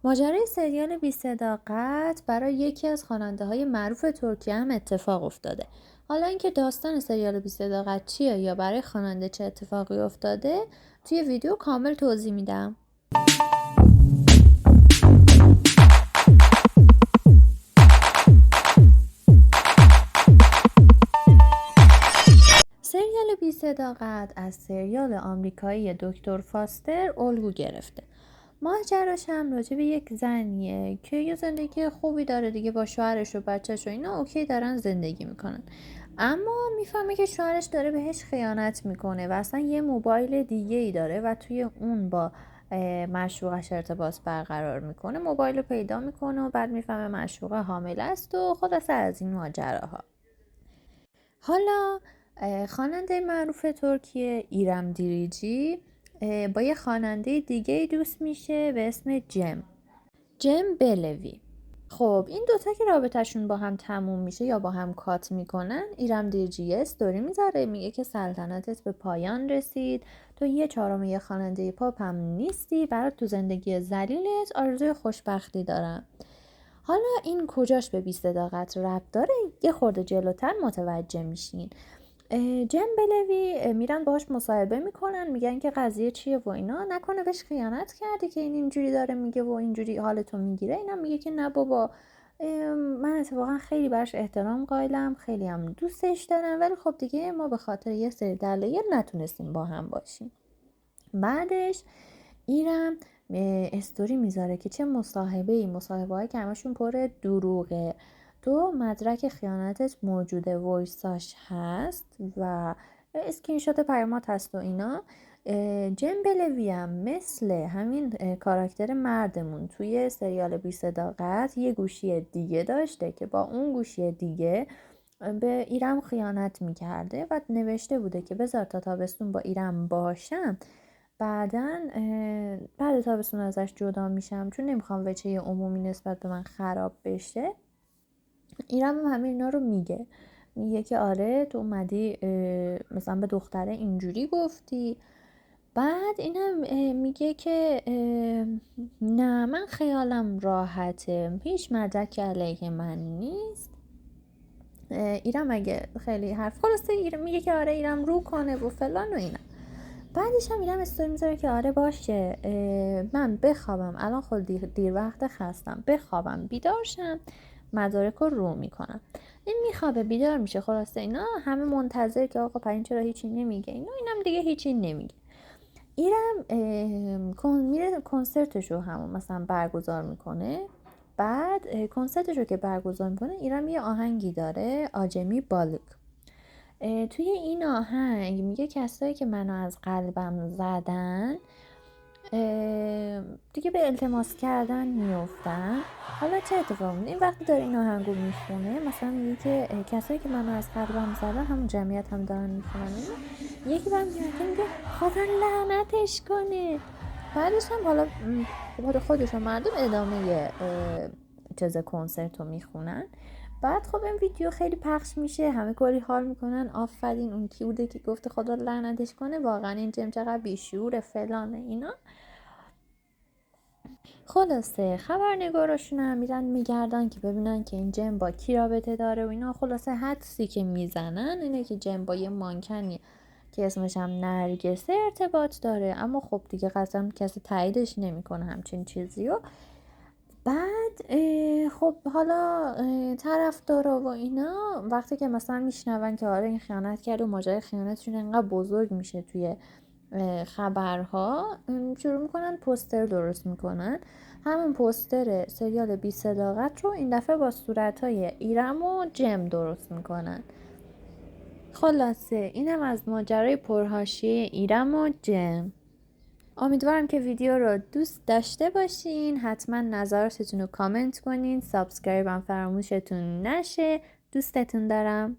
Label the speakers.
Speaker 1: ماجرای سریال بی صداقت برای یکی از خواننده‌های معروف ترکیه هم اتفاق افتاده. حالا اینکه داستان سریال بی صداقت چیه یا برای خواننده چه اتفاقی افتاده توی ویدیو کامل توضیح میدم. سریال بی صداقت از سریال آمریکایی دکتر فاستر الگو گرفته. ماجراش هم راجع به یک زنیه که یه زندگی خوبی داره دیگه، با شوهرش و بچهش و اینا اوکی دارن زندگی میکنن، اما میفهمه که شوهرش داره بهش خیانت میکنه و اصلا یه موبایل دیگه ای داره و توی اون با معشوقش ارتباط برقرار میکنه. موبایل رو پیدا میکنه و بعد میفهمه معشوقه حامل است و خلاصه از این ماجراها. حالا خواننده معروف ترکیه ایرم دیریجی با یه خواننده دیگه دوست میشه به اسم جم بلوی. خب این دوتا که رابطهشون با هم تموم میشه یا با هم کات میکنن، ایرم دیریجی استوری میذاره، میگه که سلطنتت به پایان رسید، تو 1/4 یه خواننده پاپ هم نیستی، برات تو زندگی ذلیلت آرزوی خوشبختی دارم. حالا این کجاش به بی صداقت ربط داره؟ یه خورده جلوتر متوجه میشین. جم بلوی میرن باهاش مصاحبه میکنن، میگن که قضیه چیه و اینا، نکنه بهش خیانت کرده که این اینجوری داره میگه و اینجوری حالتو میگیره. اینا میگه که نه بابا، من اتفاقا خیلی براش احترام قائلم، خیلی هم دوستش دارم، ولی خب دیگه ما به خاطر یه سری دلایل نتونستیم با هم باشیم. بعدش ایرم استوری میذاره که چه مصاحبه‌ای که همشون پر دروغه، تو مدرک خیانتت موجوده، وایساش هست و اسکرین شات پیامات هست و اینا. جم بلوی هم مثل همین کاراکتر مردمون توی سریال بی صداقت یه گوشی دیگه داشته که با اون گوشی دیگه به ایرم خیانت میکرده و نوشته بوده که بذار تا تابستون با ایرم باشم، بعد تابستون ازش جدا میشم چون نمیخوام وجهه عمومی نسبت به من خراب بشه. ایرم هم همه اینا رو میگه که آره تو اومدی مثلا به دختره اینجوری گفتی. بعد اینم میگه که نه من خیالم راحته، هیچ مدرک علیه من نیست. ایرم اگه خیلی حرف خلاصه ایرم میگه که آره ایرم رو کنه و فلان و اینا. بعدش هم میرم استوری میذاره که آره باشه من بخوابم الان، خود دیر وقت خستم، بخوابم بیدار شم مدارک رو میکنم. این میخوابه بیدار میشه، خلاصه اینا همه منتظر که آقا پرین چرا هیچی نمیگه، اینم دیگه هیچی نمیگه. ایرم میره کنسرتشو همون مثلا برگزار میکنه. بعد کنسرتشو که برگزار میکنه، ایرم یه آهنگی داره آجمی بالک. توی این آهنگ میگه کسایی که منو از قلبم زدن دیگه به التماس کردن میفتن. حالا چه اتفاق میفته این وقتی داره این آهنگو میخونه؟ مثلا میگه که کسایی که منو از قلبم زدن همون جمعیت هم دارن میخونن. یکی برم میگه خدا لعنتش کنه. بعدش هم حالا خودشون مردم ادامه چیز کنسرت رو میخونن. بعد خب این ویدیو خیلی پخش میشه، همه کلی حال میکنن آفرین اون کی بوده که گفته خدا لعنتش کنه، واقعا این جم چقدر بیشعور فلانه اینا. خلاصه خبرنگاراشون هم میرن میگردن که ببینن که این جم با کی رابطه داره و اینا. خلاصه حدسی که میزنن اینه که جم با یه مانکنی که اسمش هم نرگسه ارتباط داره، اما خب دیگه قطعا کسی تاییدش نمیکنه همچین چیزیو. بعد خب حالا طرفدارا و اینا وقتی که مثلا میشنون که آره این خیانت کرده و ماجرای خیانتشون انقدر بزرگ میشه توی خبرها، شروع میکنن پوستر درست میکنن. همون پوستر سریال بی صداقت رو این دفعه با صورتهای ایرم و جم درست میکنن. خلاصه اینم از ماجرای پرحاشیه ایرم و جم. امیدوارم که ویدیو رو دوست داشته باشین. حتما نظراتتون رو کامنت کنین، سابسکرایب هم فراموشتون نشه. دوستتون دارم.